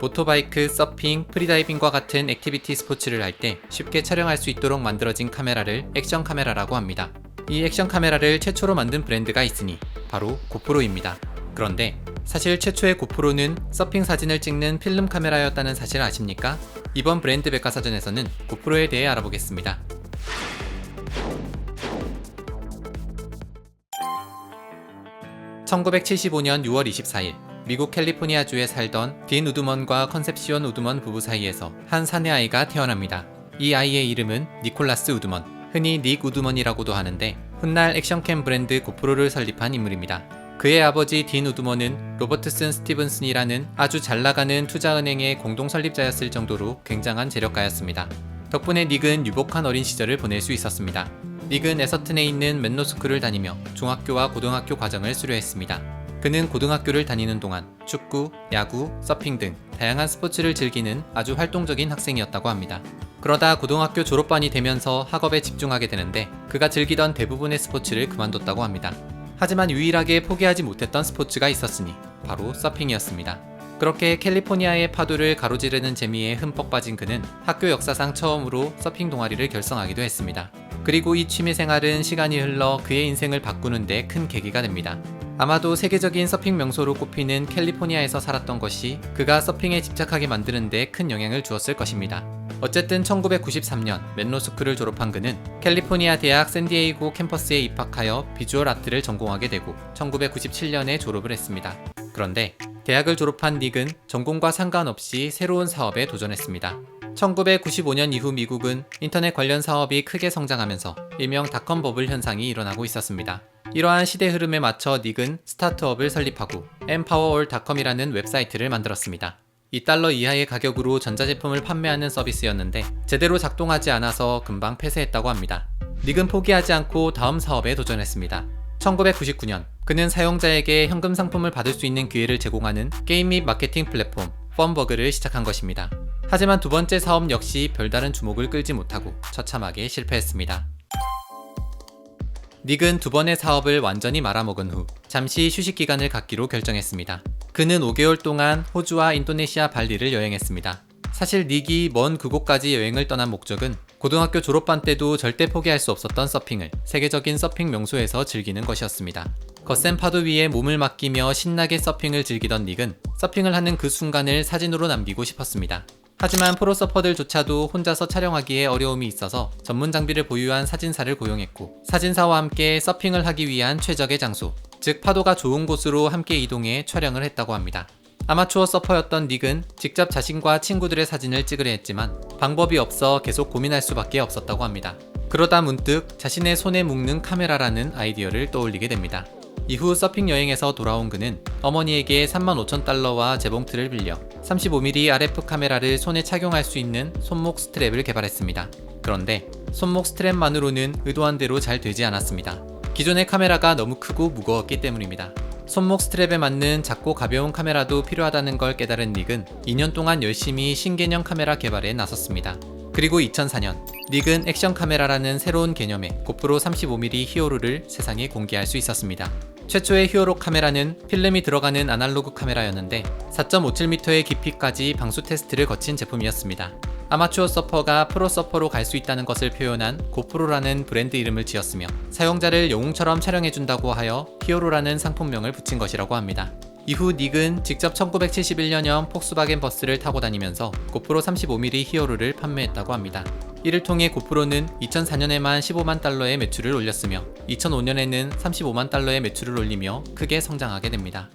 오토바이크, 서핑, 프리다이빙과 같은 액티비티 스포츠를 할 때 쉽게 촬영할 수 있도록 만들어진 카메라를 액션 카메라라고 합니다. 이 액션 카메라를 최초로 만든 브랜드가 있으니 바로 고프로입니다. 그런데 사실 최초의 고프로는 서핑 사진을 찍는 필름 카메라였다는 사실 아십니까? 이번 브랜드 백과사전에서는 고프로에 대해 알아보겠습니다. (1975년 6월 24일) 미국 캘리포니아주에 살던 딘 우드먼과 컨셉시온 우드먼 부부 사이에서 한 사내 아이가 태어납니다. 이 아이의 이름은 니콜라스 우드먼, 흔히 닉 우드먼이라고도 하는데 훗날 액션캠 브랜드 고프로를 설립한 인물입니다. 그의 아버지 딘 우드먼은 로버트슨 스티븐슨이라는 아주 잘나가는 투자은행의 공동 설립자였을 정도로 굉장한 재력가였습니다. 덕분에 닉은 유복한 어린 시절을 보낼 수 있었습니다. 닉은 에서튼에 있는 맨로스쿨을 다니며 중학교와 고등학교 과정을 수료했습니다. 그는 고등학교를 다니는 동안 축구, 야구, 서핑 등 다양한 스포츠를 즐기는 아주 활동적인 학생이었다고 합니다. 그러다 고등학교 졸업반이 되면서 학업에 집중하게 되는데 그가 즐기던 대부분의 스포츠를 그만뒀다고 합니다. 하지만 유일하게 포기하지 못했던 스포츠가 있었으니 바로 서핑이었습니다. 그렇게 캘리포니아의 파도를 가로지르는 재미에 흠뻑 빠진 그는 학교 역사상 처음으로 서핑 동아리를 결성하기도 했습니다. 그리고 이 취미생활은 시간이 흘러 그의 인생을 바꾸는 데 큰 계기가 됩니다. 아마도 세계적인 서핑 명소로 꼽히는 캘리포니아에서 살았던 것이 그가 서핑에 집착하게 만드는 데 큰 영향을 주었을 것입니다. 어쨌든 1993년 맨로스쿨을 졸업한 그는 캘리포니아 대학 샌디에이고 캠퍼스에 입학하여 비주얼 아트를 전공하게 되고 1997년에 졸업을 했습니다. 그런데 대학을 졸업한 닉은 전공과 상관없이 새로운 사업에 도전했습니다. 1995년 이후 미국은 인터넷 관련 사업이 크게 성장하면서 일명 닷컴 버블 현상이 일어나고 있었습니다. 이러한 시대 흐름에 맞춰 닉은 스타트업을 설립하고 empowerall.com이라는 웹사이트를 만들었습니다. $2 이하의 가격으로 전자제품을 판매하는 서비스였는데 제대로 작동하지 않아서 금방 폐쇄했다고 합니다. 닉은 포기하지 않고 다음 사업에 도전했습니다. 1999년 그는 사용자에게 현금 상품을 받을 수 있는 기회를 제공하는 게임 및 마케팅 플랫폼 펀버그를 시작한 것입니다. 하지만 두 번째 사업 역시 별다른 주목을 끌지 못하고 처참하게 실패했습니다. 닉은 두 번의 사업을 완전히 말아먹은 후 잠시 휴식 기간을 갖기로 결정했습니다. 그는 5개월 동안 호주와 인도네시아 발리를 여행했습니다. 사실 닉이 먼 그곳까지 여행을 떠난 목적은 고등학교 졸업반 때도 절대 포기할 수 없었던 서핑을 세계적인 서핑 명소에서 즐기는 것이었습니다. 거센 파도 위에 몸을 맡기며 신나게 서핑을 즐기던 닉은 서핑을 하는 그 순간을 사진으로 남기고 싶었습니다. 하지만 프로 서퍼들조차도 혼자서 촬영하기에 어려움이 있어서 전문 장비를 보유한 사진사를 고용했고 사진사와 함께 서핑을 하기 위한 최적의 장소, 즉 파도가 좋은 곳으로 함께 이동해 촬영을 했다고 합니다. 아마추어 서퍼였던 닉은 직접 자신과 친구들의 사진을 찍으려 했지만 방법이 없어 계속 고민할 수밖에 없었다고 합니다. 그러다 문득 자신의 손에 묶는 카메라라는 아이디어를 떠올리게 됩니다. 이후 서핑 여행에서 돌아온 그는 어머니에게 $35,000와 재봉틀을 빌려 35mm RF 카메라를 손에 착용할 수 있는 손목 스트랩을 개발했습니다. 그런데 손목 스트랩만으로는 의도한 대로 잘 되지 않았습니다. 기존의 카메라가 너무 크고 무거웠기 때문입니다. 손목 스트랩에 맞는 작고 가벼운 카메라도 필요하다는 걸 깨달은 닉은 2년 동안 열심히 신개념 카메라 개발에 나섰습니다. 그리고 2004년 닉은 액션 카메라라는 새로운 개념의 고프로 35mm 히어로를 세상에 공개할 수 있었습니다. 최초의 히어로 카메라는 필름이 들어가는 아날로그 카메라였는데 4.57m의 깊이까지 방수 테스트를 거친 제품이었습니다. 아마추어 서퍼가 프로 서퍼로 갈 수 있다는 것을 표현한 고프로라는 브랜드 이름을 지었으며 사용자를 영웅처럼 촬영해준다고 하여 히어로라는 상품명을 붙인 것이라고 합니다. 이후 닉은 직접 1971년형 폭스바겐 버스를 타고 다니면서 고프로 35mm 히어로를 판매했다고 합니다. 이를 통해 고프로는 2004년에만 $150,000의 매출을 올렸으며 2005년에는 $350,000의 매출을 올리며 크게 성장하게 됩니다.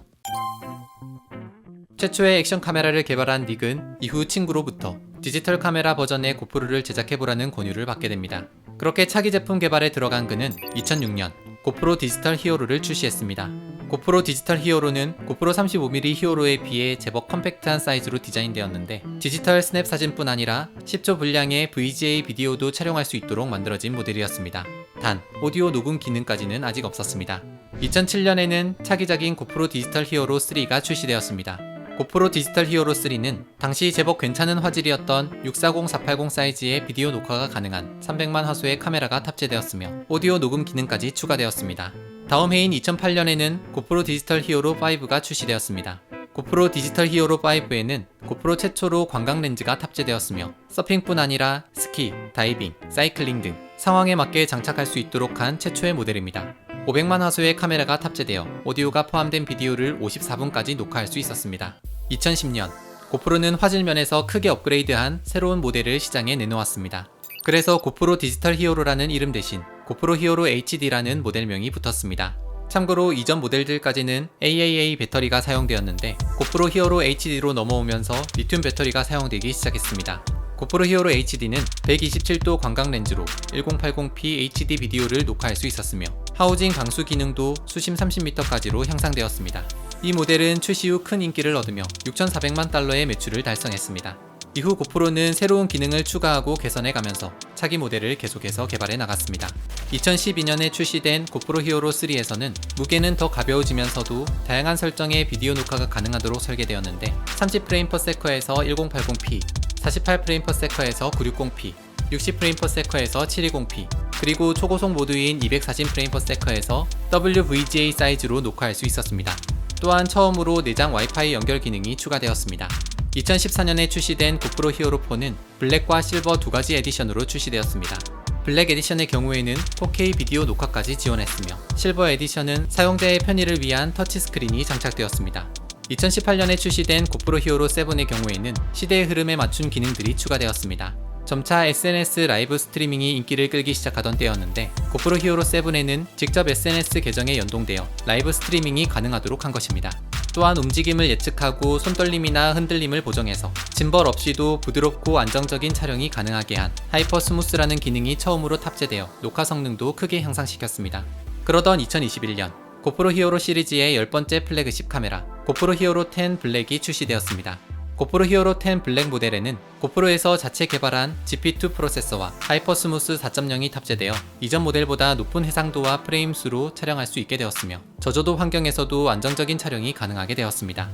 최초의 액션 카메라를 개발한 닉은 이후 친구로부터 디지털 카메라 버전의 고프로를 제작해보라는 권유를 받게 됩니다. 그렇게 차기 제품 개발에 들어간 그는 2006년 고프로 디지털 히어로를 출시했습니다. 고프로 디지털 히어로는 고프로 35mm 히어로에 비해 제법 컴팩트한 사이즈로 디자인되었는데 디지털 스냅 사진뿐 아니라 10초 분량의 VGA 비디오도 촬영할 수 있도록 만들어진 모델이었습니다. 단, 오디오 녹음 기능까지는 아직 없었습니다. 2007년에는 차기작인 고프로 디지털 히어로 3가 출시되었습니다. 고프로 디지털 히어로 3는 당시 제법 괜찮은 화질이었던 640-480 사이즈의 비디오 녹화가 가능한 300만 화소의 카메라가 탑재되었으며 오디오 녹음 기능까지 추가되었습니다. 다음 해인 2008년에는 고프로 디지털 히어로 5가 출시되었습니다. 고프로 디지털 히어로 5에는 고프로 최초로 광각 렌즈가 탑재되었으며 서핑뿐 아니라 스키, 다이빙, 사이클링 등 상황에 맞게 장착할 수 있도록 한 최초의 모델입니다. 500만 화소의 카메라가 탑재되어 오디오가 포함된 비디오를 54분까지 녹화할 수 있었습니다. 2010년 고프로는 화질면에서 크게 업그레이드한 새로운 모델을 시장에 내놓았습니다. 그래서 고프로 디지털 히어로라는 이름 대신 고프로 히어로 HD라는 모델명이 붙었습니다. 참고로 이전 모델들까지는 AAA 배터리가 사용되었는데 고프로 히어로 HD로 넘어오면서 리튬 배터리가 사용되기 시작했습니다. 고프로 히어로 HD는 127도 광각 렌즈로 1080p HD 비디오를 녹화할 수 있었으며 하우징 방수 기능도 수심 30m까지로 향상되었습니다. 이 모델은 출시 후 큰 인기를 얻으며 6,400만 달러의 매출을 달성했습니다. 이후 고프로는 새로운 기능을 추가하고 개선해가면서 차기 모델을 계속해서 개발해 나갔습니다. 2012년에 출시된 고프로 히어로 3에서는 무게는 더 가벼워지면서도 다양한 설정의 비디오 녹화가 가능하도록 설계되었는데 30프레임/s에서 1080p, 48프레임/s에서 960p, 60프레임/s에서 720p, 그리고 초고속 모드인 240프레임/s에서 WVGA 사이즈로 녹화할 수 있었습니다. 또한 처음으로 내장 와이파이 연결 기능이 추가되었습니다. 2014년에 출시된 고프로 히어로 4는 블랙과 실버 두 가지 에디션으로 출시되었습니다. 블랙 에디션의 경우에는 4K 비디오 녹화까지 지원했으며 실버 에디션은 사용자의 편의를 위한 터치스크린이 장착되었습니다. 2018년에 출시된 고프로 히어로 7의 경우에는 시대의 흐름에 맞춘 기능들이 추가되었습니다. 점차 SNS 라이브 스트리밍이 인기를 끌기 시작하던 때였는데 고프로 히어로 7에는 직접 SNS 계정에 연동되어 라이브 스트리밍이 가능하도록 한 것입니다. 또한 움직임을 예측하고 손떨림이나 흔들림을 보정해서 짐벌 없이도 부드럽고 안정적인 촬영이 가능하게 한 하이퍼 스무스라는 기능이 처음으로 탑재되어 녹화 성능도 크게 향상시켰습니다. 그러던 2021년 고프로 히어로 시리즈의 10번째 플래그십 카메라 고프로 히어로 10 블랙이 출시되었습니다. 고프로 히어로 10 블랙 모델에는 고프로에서 자체 개발한 GP2 프로세서와 하이퍼 스무스 4.0이 탑재되어 이전 모델보다 높은 해상도와 프레임 수로 촬영할 수 있게 되었으며 저조도 환경에서도 안정적인 촬영이 가능하게 되었습니다.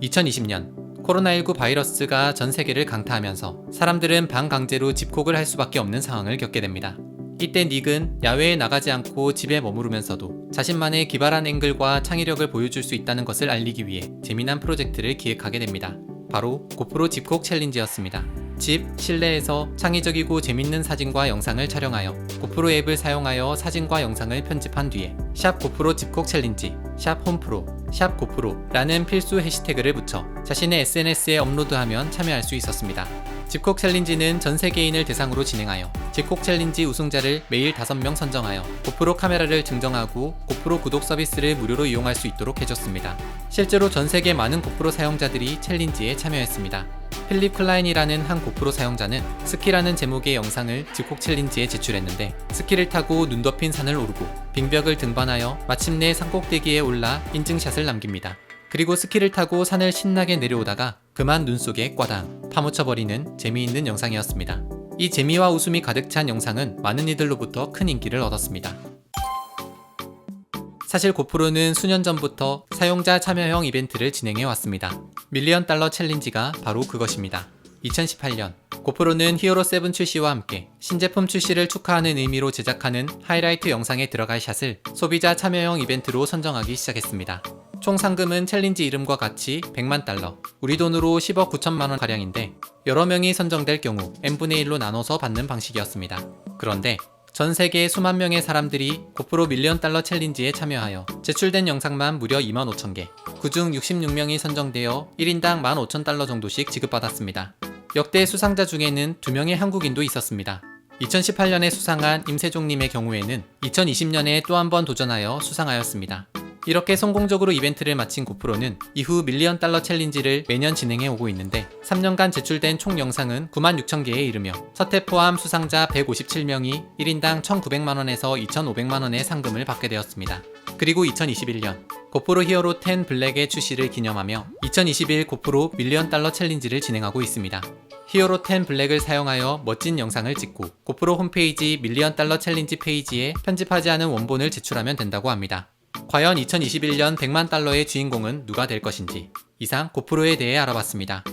2020년 코로나19 바이러스가 전 세계를 강타하면서 사람들은 반강제로 집콕을 할 수밖에 없는 상황을 겪게 됩니다. 이때 닉은 야외에 나가지 않고 집에 머무르면서도 자신만의 기발한 앵글과 창의력을 보여줄 수 있다는 것을 알리기 위해 재미난 프로젝트를 기획하게 됩니다. 바로 고프로 집콕 챌린지였습니다. 집, 실내에서 창의적이고 재밌는 사진과 영상을 촬영하여 고프로 앱을 사용하여 사진과 영상을 편집한 뒤에 샵 고프로 집콕 챌린지, 샵 홈프로, 샵 고프로라는 필수 해시태그를 붙여 자신의 SNS에 업로드하면 참여할 수 있었습니다. 집콕 챌린지는 전 세계인을 대상으로 진행하여 집콕 챌린지 우승자를 매일 5명 선정하여 고프로 카메라를 증정하고 고프로 구독 서비스를 무료로 이용할 수 있도록 해줬습니다. 실제로 전 세계 많은 고프로 사용자들이 챌린지에 참여했습니다. 필립 클라인이라는 한 고프로 사용자는 스키라는 제목의 영상을 집콕 챌린지에 제출했는데 스키를 타고 눈 덮인 산을 오르고 빙벽을 등반하여 마침내 산꼭대기에 올라 인증샷을 남깁니다. 그리고 스키를 타고 산을 신나게 내려오다가 그만 눈 속에 꽈당 파묻혀버리는 재미있는 영상이었습니다. 이 재미와 웃음이 가득 찬 영상은 많은 이들로부터 큰 인기를 얻었습니다. 사실 고프로는 수년 전부터 사용자 참여형 이벤트를 진행해 왔습니다. 밀리언 달러 챌린지가 바로 그것입니다. 2018년 고프로는 히어로 7 출시와 함께 신제품 출시를 축하하는 의미로 제작하는 하이라이트 영상에 들어갈 샷을 소비자 참여형 이벤트로 선정하기 시작했습니다. 총 상금은 챌린지 이름과 같이 100만 달러, 우리 돈으로 10억 9천만 원 가량인데 여러 명이 선정될 경우 n분의 1로 나눠서 받는 방식이었습니다. 그런데 전 세계 수만 명의 사람들이 고프로 밀리언 달러 챌린지에 참여하여 제출된 영상만 무려 25,000개, 그중 66명이 선정되어 1인당 15,000달러 정도씩 지급받았습니다. 역대 수상자 중에는 2명의 한국인도 있었습니다. 2018년에 수상한 임세종님의 경우에는 2020년에 또 한 번 도전하여 수상하였습니다. 이렇게 성공적으로 이벤트를 마친 고프로는 이후 밀리언 달러 챌린지를 매년 진행해 오고 있는데 3년간 제출된 총 영상은 96,000개에 이르며 서태 포함 수상자 157명이 1인당 1,900만원에서 2,500만원의 상금을 받게 되었습니다. 그리고 2021년 고프로 히어로 10 블랙의 출시를 기념하며 2021 고프로 밀리언 달러 챌린지를 진행하고 있습니다. 히어로 10 블랙을 사용하여 멋진 영상을 찍고 고프로 홈페이지 밀리언 달러 챌린지 페이지에 편집하지 않은 원본을 제출하면 된다고 합니다. 과연 2021년 100만 달러의 주인공은 누가 될 것인지 이상 고프로에 대해 알아봤습니다.